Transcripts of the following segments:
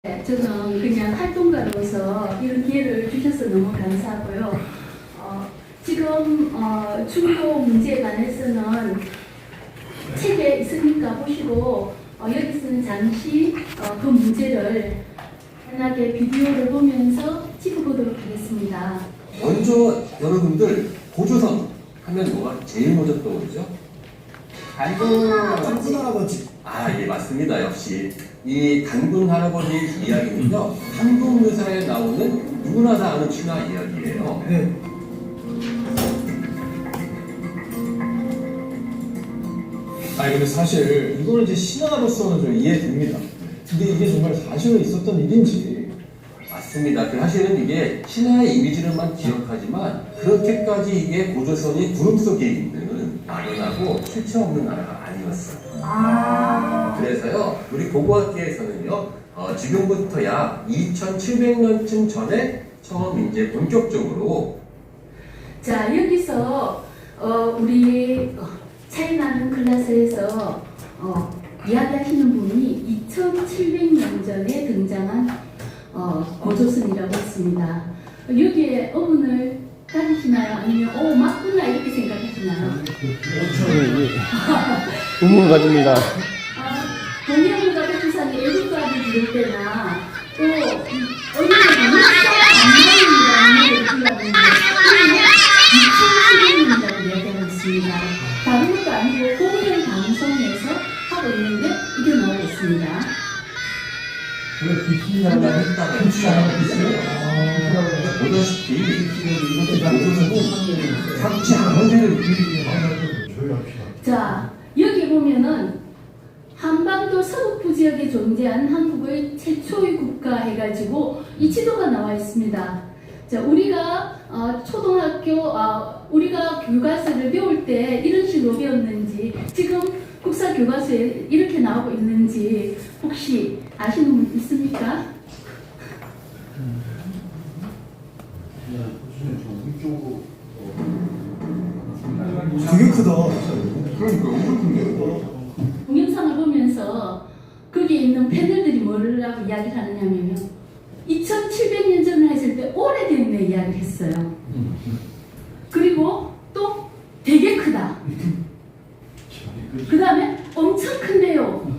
저는 그냥 활동가로서 이런 기회를 주셔서 너무 감사하고요. 지금 중고 문제에 관해서는 책에 있으니까 보시고 여기서는 잠시 그 문제를 편하게 비디오를 보면서 짚어보도록 하겠습니다. 먼저 여러분들 고조선 하면 뭐가 제일 먼저 떠오르죠? 단군 할아버지. 예, 맞습니다. 역시 이 단군 할아버지 이야기는요, 한국유사에 나오는 누구나 다 아는 신화 이야기예요. 네. 근데 사실 이거는 이제 신화로서는 좀 이해됩니다. 근데 이게 정말 사실로 있었던 일인지. 맞습니다. 사실은 이게 신화의 이미지를만 기억하지만 그렇게까지 이게 고조선이 구름 속에 있는 막연하고 실체 없는 나라가 아니었어요. 그래서요, 우리 고고학계에서는요, 지금부터 약 2700년쯤 전에 처음 이제 본격적으로 자, 여기서 우리 차이나는 클래스에서 이야기하시는 분이 2700년 전에 등장한 고조선이라고 했습니다. 여기에 어문을 가지시나요? 아니면 맞구나 이렇게 생각하시나요? 의문을 가집니다. 동해문과 백두산이 애국가를 부를 때나 또 어린이는 안녕입니다는 얘기를 들어보는데 2011년이라고 이야기하고 있습니다. 다른 것도 아니고 공연 방송에서 하고 있는데 이게 나오고 있습니다. 한다고 했다가 보다시피 고조선은 상치 않은 데를 자, 여기 보면은 한반도 서북부 지역에 존재한 한국의 최초의 국가 해가지고 이 지도가 나와 있습니다. 자, 우리가 초등학교 우리가 교과서를 배울 때 이런 식으로 배웠는지 지금 국사 교과서에 이렇게 나오고 있는지 혹시 아시는 분 있습니까? 되게 크다. 그러니까 엄청 큰데요. 동영상을 보면서 거기에 있는 패널들이 뭐라고 이야기를 하느냐면요, 2700년 전을 했을 때 오래된 내 이야기를 했어요. 그리고 또 되게 크다. 그 다음에 엄청 큰데요.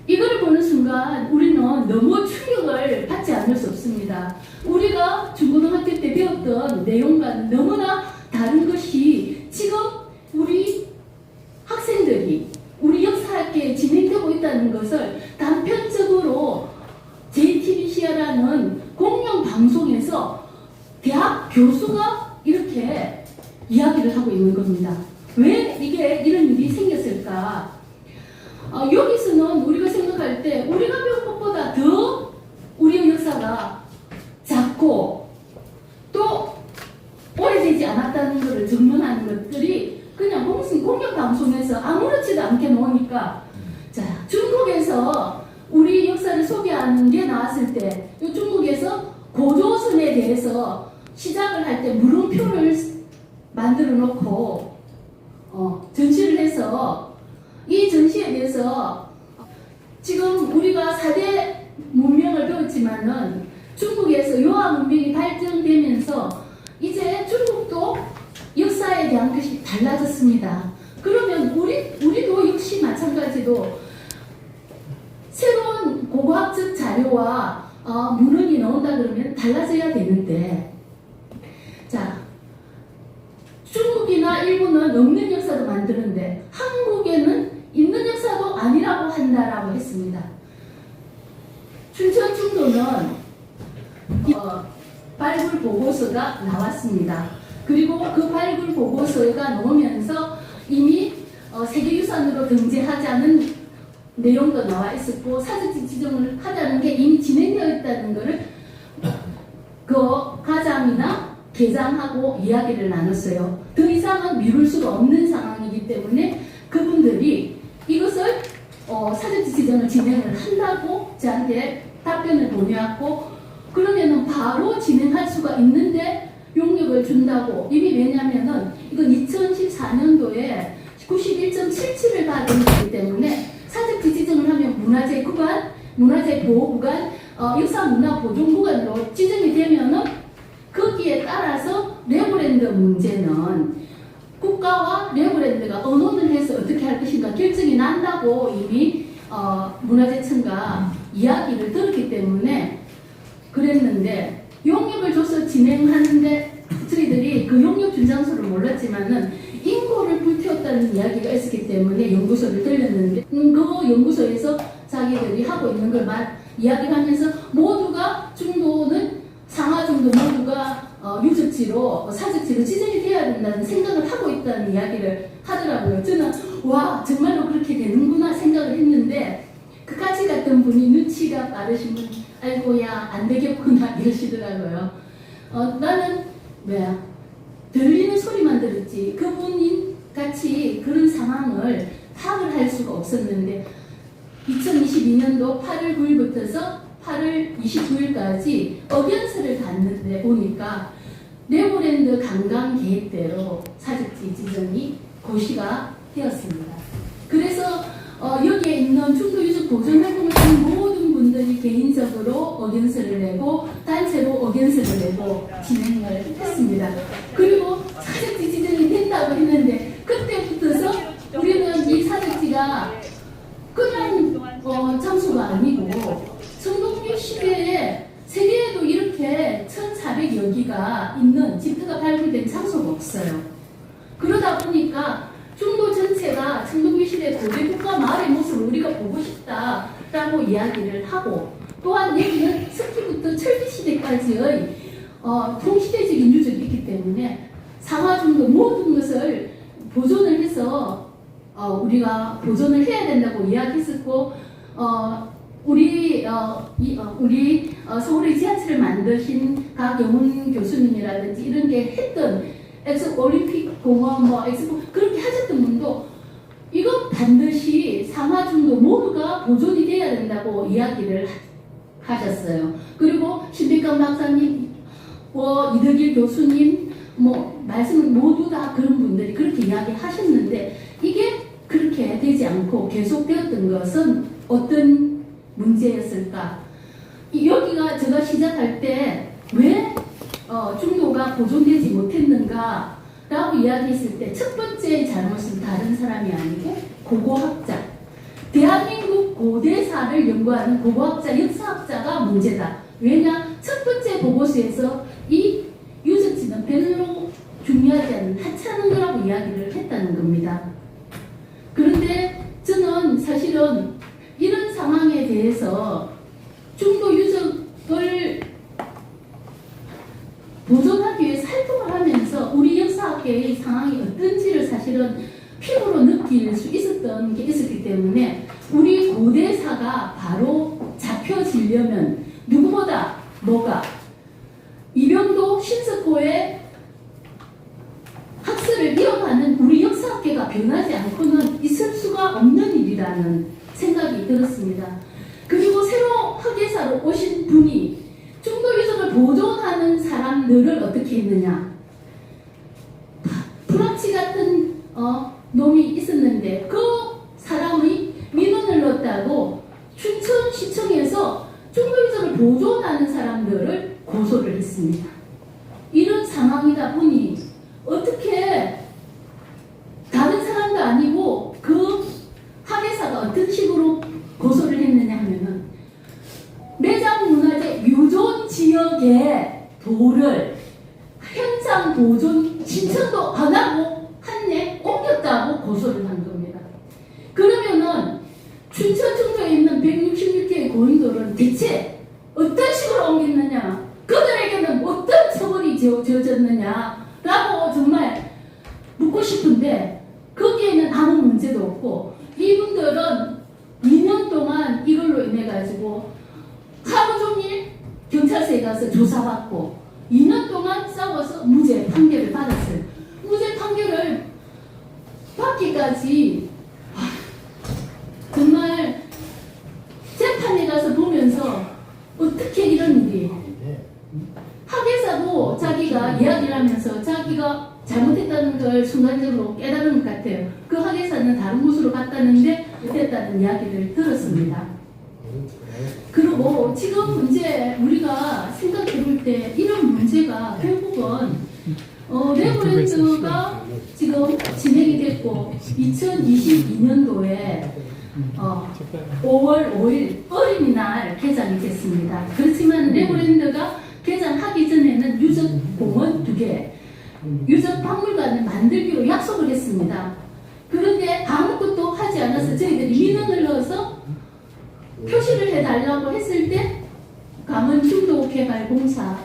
이거를 보는 순간 우리는 너무 충격을 받지 않을 수 없습니다. 우리가 중고등학교 때 배웠던 내용과는 너무나 다른 것이 지금 우리 학생들이 우리 역사학계에 진행되고 있다는 것을 단편적으로 JTBC라는 공영 방송에서 대학 교수가 이렇게 이야기를 하고 있는 겁니다. 왜 이게 이런 일이 생겼을까? 여기서는 우리가 생각할 때 우리가 배운 것보다 더 우리의 역사가 작고 또 오래되지 않았다는 것을 증명하는 것들이 그냥 공영 방송에서 아무렇지도 않게 나오니까, 자, 중국에서 우리 역사를 소개하는 게 나왔을 때 중국에서 고조선에 대해서 시작을 할 때 물음표를 만들어 놓고 전시를 해서 이 전시에 대해서 지금 우리가 4대 문명을 배웠지만은 중국에서 요하 문명이 발전되면서 이제 중국도 역사에 대한 것이 달라졌습니다. 그러면 우리도 역시 마찬가지로 새로운 고고학적 자료와 문헌이 나온다 그러면 달라져야 되는데, 자, 중국이나 일본은 없는 역사도 만드는데 한국에는 있는 역사도 아니라고 한다라고 했습니다. 춘천 충도는 발굴 보고서가 나왔습니다. 그리고 그 발굴 보고서가 나오면서 이미 세계유산으로 등재하자는 내용도 나와 있었고 사적지 지정을 하자는 게 이미 진행되어 있다는 것을 그 가장이나 계장하고 이야기를 나눴어요. 더 이상은 미룰 수가 없는 상황이기 때문에 그분들이 이것을 사적지 지정을 진행을 한다고 저한테 답변을 보내왔고, 그러면은 바로 진행할 수가 있는데 용역을 준다고. 이미 왜냐면은 이건 2014년도에 91.77을 받은 거기 때문에 사적지 지정을 하면 문화재 보호 구간, 역사문화보존구간으로 지정이 되면은 거기에 따라서 레고랜드 문제는 국가와 레고랜드가 의논을 해서 어떻게 할 것인가 결정이 난다고 이미 문화재청과 이야기를 들었기 때문에 그랬는데, 용역을 줘서 진행하는데 저희들이 그 용역 준 장소를 몰랐지만은 인고를 불태웠다는 이야기가 있었기 때문에 연구소를 들렸는데, 그 연구소에서 자기들이 하고 있는 걸 이야기하면서 모두가 중도는 상하중도 모두가 유적지로 사적지로 지정이 되어야 된다는 생각을 하고 있다는 이야기를 하더라고요. 저는 와 정말로 그렇게 되는구나 생각을 했는데, 그 같이 갔던 분이 눈치가 빠르신 분, 아이고야 안 되겠구나 이러시더라고요. 나는 들리는 소리만 들었지 그분이 같이 그런 상황을 파악을 할 수가 없었는데, 2022년도 8월 9일부터서 8월 29일까지 의견서를 받는데 보니까 레고랜드 관광 계획대로 사적지 지정이 고시가 되었습니다. 그래서 여기에 있는 중도 유적 보존 활동을 하는 모든 분들이 개인적으로 의견서를 내고 단체로 의견서를 내고 진행을 했습니다. 그리고 사적지 지정이 된다고 했는데, 그때부터서 우리는 이 사적지가 그냥 장소가 아니고 성동교 시대에 세계에도 이렇게 1400여 기가 있는 집터가 발굴된 장소가 없어요. 그러다 보니까 중도 전체가 성동교 시대 고대 국가 마을의 모습을 우리가 보고 싶다라고 이야기를 하고, 또한 여기는 석기부터 철기 시대까지의 동시대적인 유적이 있기 때문에 상하중도 모든 것을 보존을 해서 우리가 보존을 해야 된다고 이야기했었고, 우리 서울의 지하철을 만드신 박영훈 교수님이라든지 이런 게 했던 올림픽 공원 엑스포 그렇게 하셨던 분도 이건 반드시 상하중도 모두가 보존이 돼야 된다고 이야기를 하셨어요. 그리고 신백강 박사님, 이덕일 교수님 말씀은 모두 다 그런 분들이 그렇게 이야기하셨는데, 이게 그렇게 되지 않고 계속되었던 것은 어떤 문제였을까? 여기가 제가 시작할 때 왜 중도가 보존되지 못했는가 라고 이야기했을 때, 첫 번째 잘못은 다른 사람이 아니고 고고학자, 대한민국 고대사를 연구하는 고고학자, 역사학자가 문제다. 왜냐? 첫 번째 보고서에서 이 유적지는 별로 중요하지 않은 하찮은 거라고 이야기를 했다는 겁니다. 그런데 저는 사실은 이런 상황에 대해서 중도 유적을 보존하기 위해서 활동을 하면서 우리 역사학계의 상황이 어떤지를 사실은 피부로 느낄 수 있었던 게 있었기 때문에, 우리 고대사가 바로 잡혀지려면 누구보다 이병도 신석호의 학설을 이어가는 우리 역사학계가 변하지 않고는 있을 수가 없는 일이라는 생각이 들었습니다. 그리고 새로 학예사로 오신 분이 중도 유적을 보존하는 사람들을 어떻게 했느냐? 프라치 같은 놈이 있었는데 그 사람의 민원을 넣었다고 춘천시청에서 중도 유적을 보존하는 사람들을 고소를 했습니다. 이런 상황이다 보니 어떻게 다른 사람도 아니고 그 학예사가 어떤 식으로 고소를 했느냐 하면은, 매장문화재 유존 지역의 돌을 현장 보존 신청도 안 하고 한내 옮겼다고 고소를 한 겁니다. 그러면은 춘천 중도에 있는 166개의 고인돌은 대체 어떤 식으로 옮겼느냐, 그들에게는 어떤 처벌이 지어졌느냐라고 정말 묻고 싶은데, 거기에는 아무 문제도 없고 이분들은 2년 동안 이걸로 인해 가지고 하루 종일 경찰서에 가서 조사받고 2년 동안 싸워서 무죄 판결을 받았어요. 무죄 판결을 받기까지 정말 재판에 가서 보면서 어떻게 이런 일이, 학예사도 자기가 이야기를 하면서 자기가 잘못했다는 걸 순간적으로 깨달은 것 같아요. 그 학예사는 다른 곳으로 갔다는데 못했다는 이야기를 들었습니다. 그리고 지금 문제 우리가 생각해 볼 때 이런 문제가 결국은 레고랜드가 지금 진행이 됐고 2022년도에 5월 5일 어린이날 개장이 됐습니다. 그렇지만 레고랜드가 개장하기 전에는 유적공원 2개, 유적박물관을 만들기로 약속을 했습니다. 그런데 아무것도 하지 않아서 저희들이 민원을 넣어서 표시를 해달라고 했을 때 강원중도개발공사에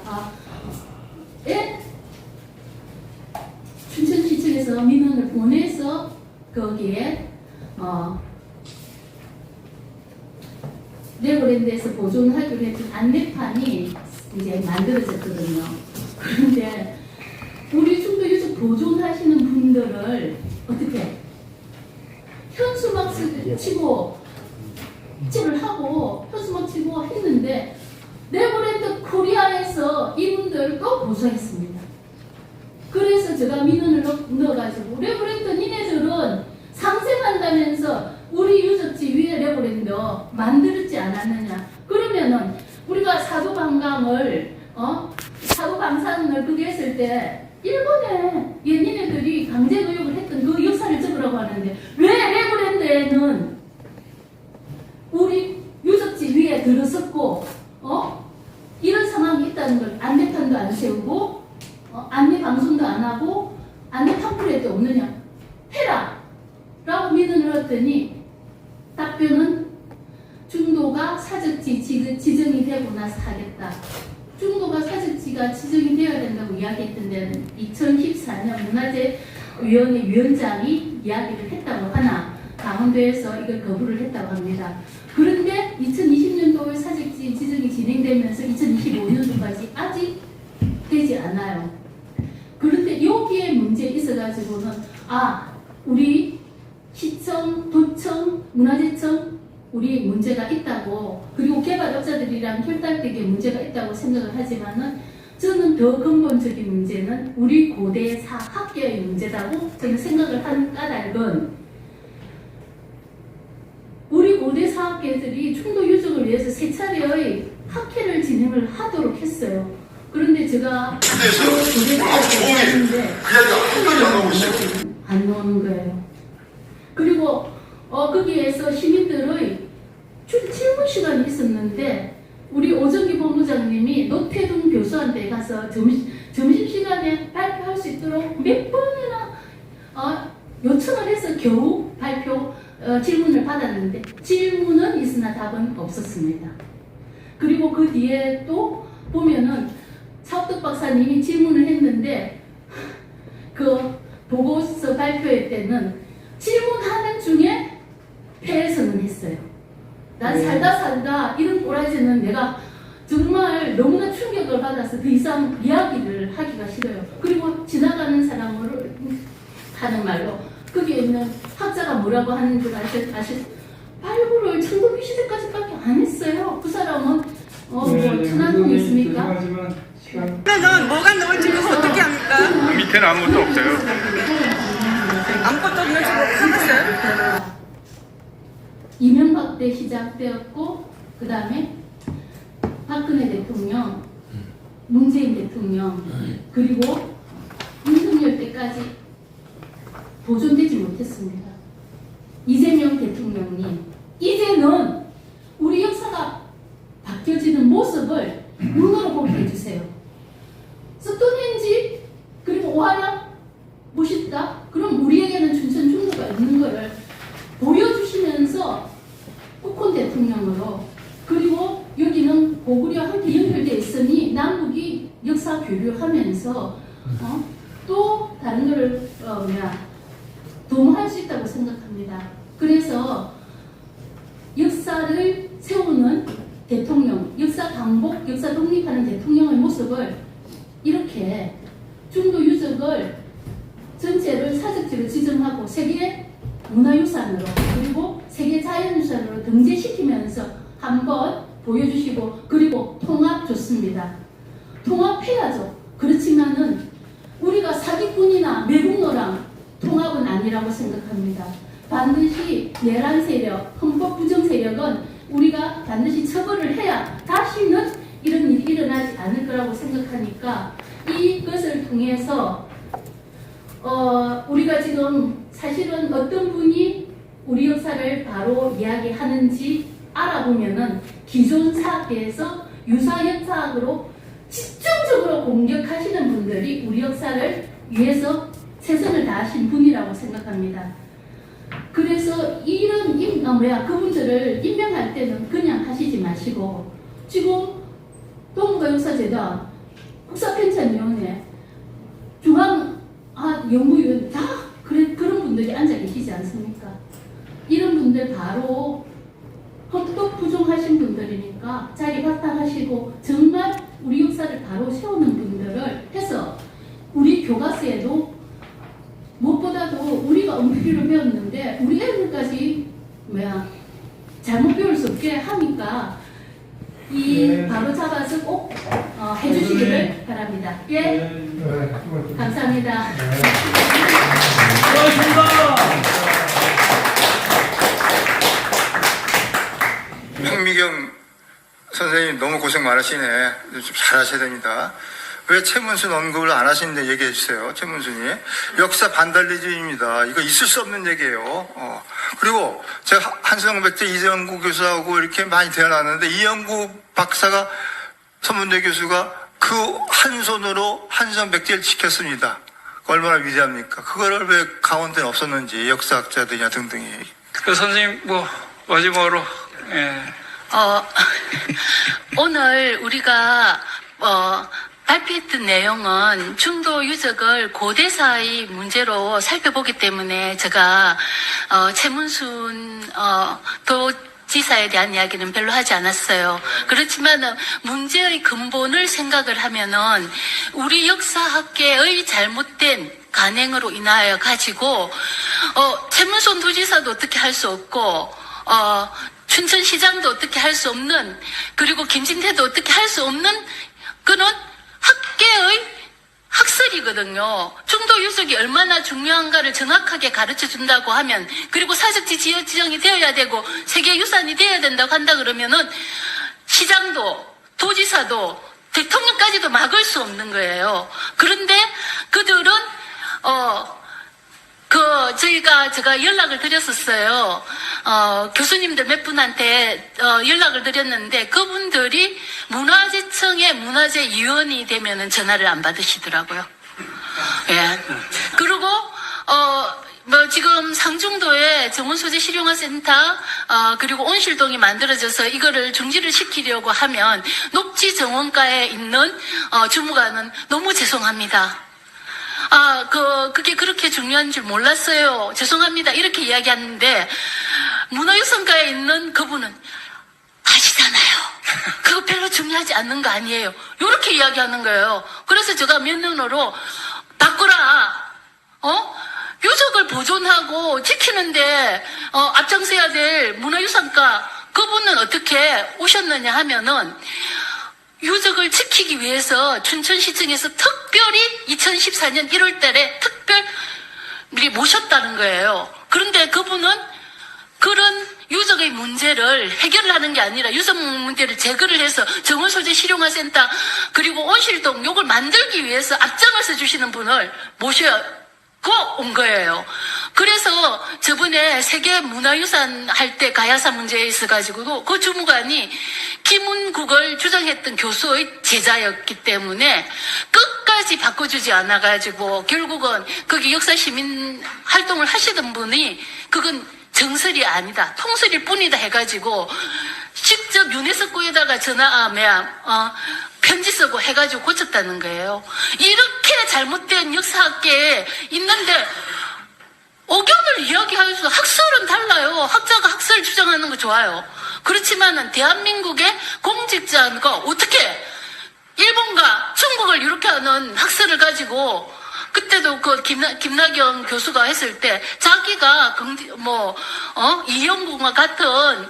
춘천시청에서 민원을 보내서 거기에 레고랜드에서 보존하기로 했던 안내판이 이제 만들어졌거든요. 그런데 우리 중도유적 보존하시는 분들을 어떻게 현수막 치고 을 하고 현수막 치고 했는데 레고랜드 코리아에서 이분들 또 고소했습니다. 그래서 제가 민원을 넣어가지고 레고랜드 니네들은 상생한다면서 우리 유적지 위에 레고랜드 만들었지 않았느냐. 그러면은 우리가 사도관광을 사도광산을 그게 했을 때 일본에 니네들이 강제교육을 했던 그 역사를 적으라고 하는데 왜 레고랜드에는 우리 유적지 위에 들어섰고 이런 상황이 있다는 걸 안내판도 안 세우고 안내 방송도 안 하고 안내 팜플렛도 없느냐. 해라 라고 민원을 했더니 답변은 중도가 사적지 지정이 되고 나서 하겠다. 중도가 사적지가 지정이 되어야 된다고 이야기했던 데는 2014년 문화재위원회 위원장이 이야기를 했다고 하나 강원도에서 이걸 거부를 했다고 합니다. 그런데 2020년도에 사직지 지정이 진행되면서 2025년도까지 아직 되지 않아요. 그런데 여기에 문제 있어가지고는 우리 시청, 도청, 문화재청 우리 문제가 있다고 그리고 개발업자들이랑 혈달되게 문제가 있다고 생각을 하지만은 저는 더 근본적인 문제는 우리 고대 학계의 문제라고 저는 생각을 하는 까닭은 우리 고대 사학계들이 충도 유적을 위해서 세 차례의 학회를 진행을 하도록 했어요. 그런데 제가 고대 사학계를 하는데 안 나오는 거예요. 그리고 거기에서 시민들의 질문 시간이 있었는데 우리 오정기 본부장님이 노태동 교수한테 가서 점심시간에 발표할 수 있도록 몇 번이나 요청을 해서 겨우 질문을 받았는데 질문은 있으나 답은 없었습니다. 그리고 그 뒤에 또 보면은 차옥덕 박사님이 질문을 했는데 그 보고서 발표회 때는 질문하는 중에 폐해서는 했어요. 난 살다 이런 꼬라지는 내가 정말 너무나 충격을 받아서 더 이상 이야기를 하기가 싫어요. 그리고 지나가는 사람으로 하는 말로 거기에 있는 학자가 뭐라고 하는 줄 발굴을 청동기 시대까지밖에 안 했어요. 그 사람은 천안동이었습니까? 그러면 뭐가 나올지 어떻게 합니까? 밑에는 아무것도 없어요. 아무것도 없는 식으로 파놨어요? 이명박 때 시작되었고 그 다음에 박근혜 대통령, 문재인 대통령 그리고 윤석열 때까지 보존되지 못했습니다. 이재명 대통령님 이제는 우리 역사가 바뀌어지는 모습을 눈으로 보게 해주세요. 스톤헨지 그리고 오하라 멋있다. 그럼 우리에게는 춘천 중도가 있는 것을 보여주시면서 국헌 대통령으로 그리고 여기는 고구려와 함께 연결되어 있으니 남북이 역사 교류하면서 또 다른 것을 도모할 수 있다고 생각합니다. 그래서 역사를 세우는 대통령, 역사 강복, 역사 독립하는 대통령의 모습을 이렇게 중도 유적을 전체를 사적지로 지정하고 세계 문화유산으로 그리고 세계 자연유산으로 등재시키면서 한번 보여주시고 그리고 통합 좋습니다. 통합해야죠. 그렇지만은 우리가 사기꾼이나 매국노랑 통합은 아니라고 생각합니다. 반드시 내란 세력, 헌법 부정 세력은 우리가 반드시 처벌을 해야 다시는 이런 일이 일어나지 않을 거라고 생각하니까 이것을 통해서 우리가 지금 사실은 어떤 분이 우리 역사를 바로 이야기하는지 알아보면은 기존 사학계에서 유사 역사학으로 집중적으로 공격하시는 분들이 우리 역사를 위해서 최선을 다하신 분이라고 생각합니다. 그래서 이런 그분들을 임명할 때는 그냥 하시지 마시고 지금 동북아역사재단 국사편찬위원회 중앙연구위원 다 그런 분들이 앉아 계시지 않습니까? 이런 분들 바로 헌법 부정하신 분들이니까 자리 바탕하시고 정말 우리 역사를 바로 세우는 분들을 해서 우리 교과서에도 무엇보다도 우리가 엄피로 배웠는데 우리 애들까지 잘못 배울 수 없게 하니까 바로 잡아서 꼭 해주시기를 바랍니다. 예, 감사합니다. 황미경 선생님 너무 고생 많으시네. 좀 잘하셔야 됩니다. 왜 최문순 언급을 안 하시는데 얘기해 주세요. 최문순이 역사 반달리즘입니다. 이거 있을 수 없는 얘기예요. 그리고 제가 한성 백제 이정구 교수하고 이렇게 많이 대화나눴는데 이영구 박사가 선문대 교수가 그 한 손으로 한성 백제를 지켰습니다. 얼마나 위대합니까? 그거를 왜 강원도에 없었는지 역사학자들이나 등등이. 그 선생님 마지막으로 오늘 우리가 발표했던 내용은 중도 유적을 고대사의 문제로 살펴보기 때문에 제가 최문순 도지사에 대한 이야기는 별로 하지 않았어요. 그렇지만 문제의 근본을 생각을 하면은 우리 역사학계의 잘못된 간행으로 인하여 가지고 최문순 도지사도 어떻게 할 수 없고 춘천시장도 어떻게 할 수 없는, 그리고 김진태도 어떻게 할 수 없는 그는 학계의 학설이거든요. 중도 유적이 얼마나 중요한가를 정확하게 가르쳐 준다고 하면, 그리고 사적지 지정이 되어야 되고 세계유산이 되어야 된다고 한다 그러면은 시장도 도지사도 대통령까지도 막을 수 없는 거예요. 그런데 그들은 제가 연락을 드렸었어요. 교수님들 몇 분한테 연락을 드렸는데 그분들이 문화재청의 문화재위원이 되면은 전화를 안 받으시더라고요. 예. 그리고 지금 상중도에 정원소재 실용화센터 그리고 온실동이 만들어져서 이거를 중지를 시키려고 하면 녹지정원가에 있는 주무관은 너무 죄송합니다. 그게 그렇게 중요한 줄 몰랐어요. 죄송합니다. 이렇게 이야기하는데, 문화유산가에 있는 그분은, 아시잖아요. 그거 별로 중요하지 않는 거 아니에요. 이렇게 이야기하는 거예요. 그래서 제가 면면으로, 바꾸라. 유적을 보존하고 지키는데, 앞장서야 될 문화유산가, 그분은 어떻게 오셨느냐 하면은, 유적을 지키기 위해서 춘천시청에서 특별히 2014년 1월 달에 특별히 모셨다는 거예요. 그런데 그분은 그런 유적의 문제를 해결하는 게 아니라 유적 문제를 제거를 해서 정원소재 실용화센터 그리고 온실동 요걸 만들기 위해서 앞장을 서주시는 분을 모셔고 온 거예요. 그래서 저번에 세계문화유산 할 때 가야사 문제에 있어가지고도 그 주무관이 김은국을 주장했던 교수의 제자였기 때문에 끝까지 바꿔주지 않아가지고 결국은 거기 역사시민 활동을 하시던 분이 그건 정설이 아니다, 통설일 뿐이다 해가지고 직접 유네스코에다가 편지 쓰고 해가지고 고쳤다는 거예요. 이렇게 잘못된 역사학계에 있는데 억양을 이야기하면서 학설은 달라요. 학자가 학설을 주장하는 거 좋아요. 그렇지만은 대한민국의 공직자가 어떻게 일본과 중국을 이렇게 하는 학설을 가지고 그때도 그 김나경 교수가 했을 때 자기가 이영국과 같은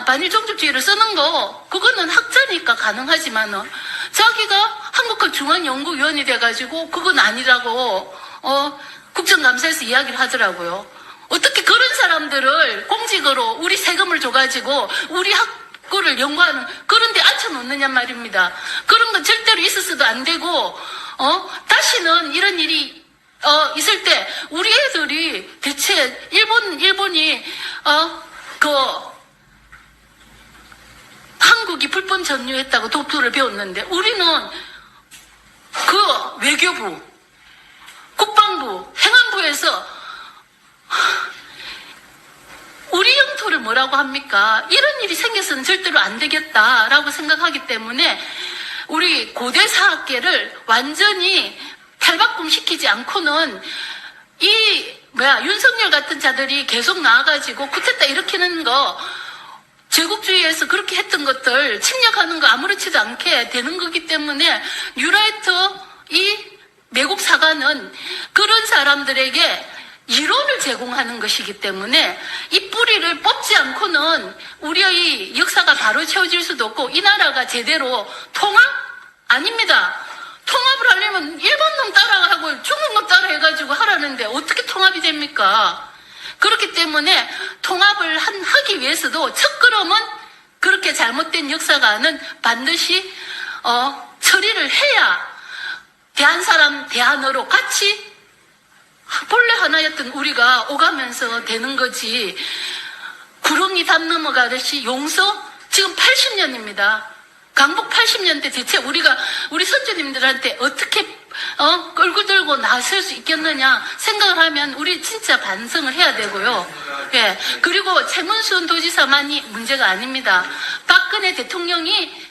반일 종족주의를 쓰는 거 그거는 학자니까 가능하지만은 자기가 한국학 중앙연구위원이 돼가지고 그건 아니라고 국정감사에서 이야기를 하더라고요. 어떻게 그런 사람들을 공직으로 우리 세금을 줘가지고 우리 학구를 연구하는 그런 데 앉혀놓느냐 말입니다. 그런 건 절대로 있어서도 안 되고, 다시는 이런 일이, 있을 때 우리 애들이 대체 일본이, 한국이 불법 점유했다고 독도를 배웠는데 우리는 그 외교부, 국방부, 행안부에서 우리 영토를 뭐라고 합니까? 이런 일이 생겨서는 절대로 안 되겠다라고 생각하기 때문에 우리 고대 사학계를 완전히 탈바꿈시키지 않고는 윤석열 같은 자들이 계속 나와가지고 쿠데타 일으키는 거 제국주의에서 그렇게 했던 것들 침략하는 거 아무렇지도 않게 되는 거기 때문에 뉴라이트 이 매국 사관은 그런 사람들에게 이론을 제공하는 것이기 때문에 이 뿌리를 뽑지 않고는 우리의 역사가 바로 채워질 수도 없고 이 나라가 제대로 통합? 아닙니다. 통합을 하려면 일본 놈 따라하고 중국 놈 따라 해가지고 하라는데 어떻게 통합이 됩니까? 그렇기 때문에 통합을 하기 위해서도 첫걸음은 그렇게 잘못된 역사관은 반드시 처리를 해야 대한 대한어로 같이 본래 하나였던 우리가 오가면서 되는 거지. 구렁이 담 넘어가듯이 용서 지금 80년입니다. 강복 80년 때 대체 우리 선조님들한테 어떻게 끌고 들고 나설 수 있겠느냐 생각을 하면 우리 진짜 반성을 해야 되고요. 예. 그리고 최문순 도지사만이 문제가 아닙니다. 박근혜 대통령이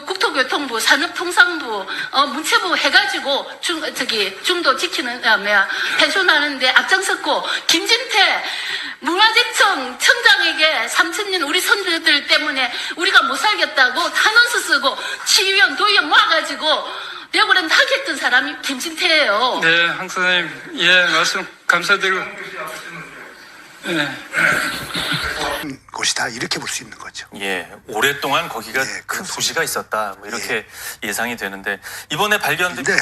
국토교통부, 산업통상부, 문체부 해가지고 중도 지키는 펜션하는데 앞장섰고 김진태 문화재청 청장에게 3,000년 우리 선조들 때문에 우리가 못 살겠다고 탄원서 쓰고 시의원, 도의원 모아가지고 내고는 하겠던 사람이 김진태예요. 네, 황 선생님, 예, 말씀 감사드리고. 네. 곳이다 이렇게 볼 수 있는 거죠. 예, 오랫동안 거기가 예, 큰 그렇습니다. 도시가 있었다. 뭐 이렇게 예상이 되는데 이번에 발견된 네.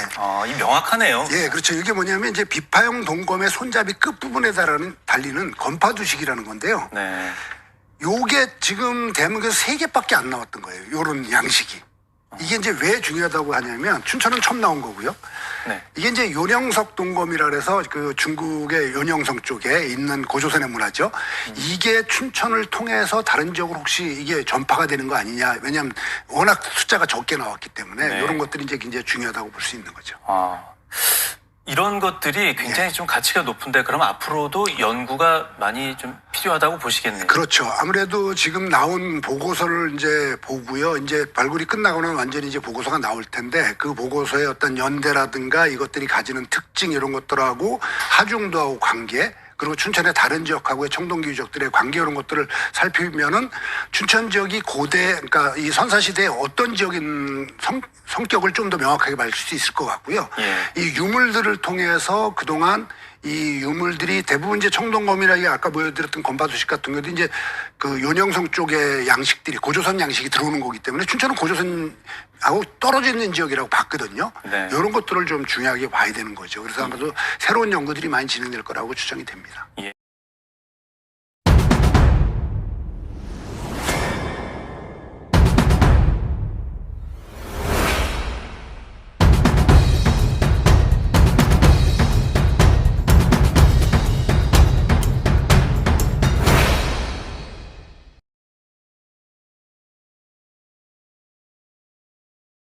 이 명확하네요. 예, 그렇죠. 이게 뭐냐면 이제 비파형 동검의 손잡이 끝 부분에 달리는 건파두식이라는 건데요. 네. 요게 지금 대한민국에서 3개밖에 안 나왔던 거예요. 요런 양식이. 이게 이제 왜 중요하다고 하냐면 춘천은 처음 나온 거고요. 네. 이게 이제 요령석 동검이라 그래서 그 중국의 요령성 쪽에 있는 고조선의 문화죠. 이게 춘천을 통해서 다른 지역으로 혹시 이게 전파가 되는 거 아니냐. 왜냐하면 워낙 숫자가 적게 나왔기 때문에 네. 이런 것들이 이제 굉장히 중요하다고 볼 수 있는 거죠. 이런 것들이 굉장히 네. 좀 가치가 높은데 그럼 앞으로도 연구가 많이 좀 필요하다고 보시겠네요. 그렇죠. 아무래도 지금 나온 보고서를 이제 보고요. 이제 발굴이 끝나고는 완전히 이제 보고서가 나올 텐데 그 보고서의 어떤 연대라든가 이것들이 가지는 특징 이런 것들하고 하중도하고 관계 그리고 춘천의 다른 지역하고의 청동기 유적들의 관계 이런 것들을 살피면은 춘천 지역이 고대 그러니까 이 선사시대의 어떤 지역인 성격을 좀 더 명확하게 밝힐 수 있을 것 같고요. 예. 이 유물들을 통해서 그동안 이 유물들이 대부분 이제 청동검이라기 아까 보여드렸던 건파두식 같은 것도 이제 그 요령성 쪽의 양식들이 고조선 양식이 들어오는 거기 때문에 춘천은 고조선하고 떨어져 있는 지역이라고 봤거든요. 네. 이런 것들을 좀 중요하게 봐야 되는 거죠. 그래서 아마도 새로운 연구들이 많이 진행될 거라고 추정이 됩니다. 예.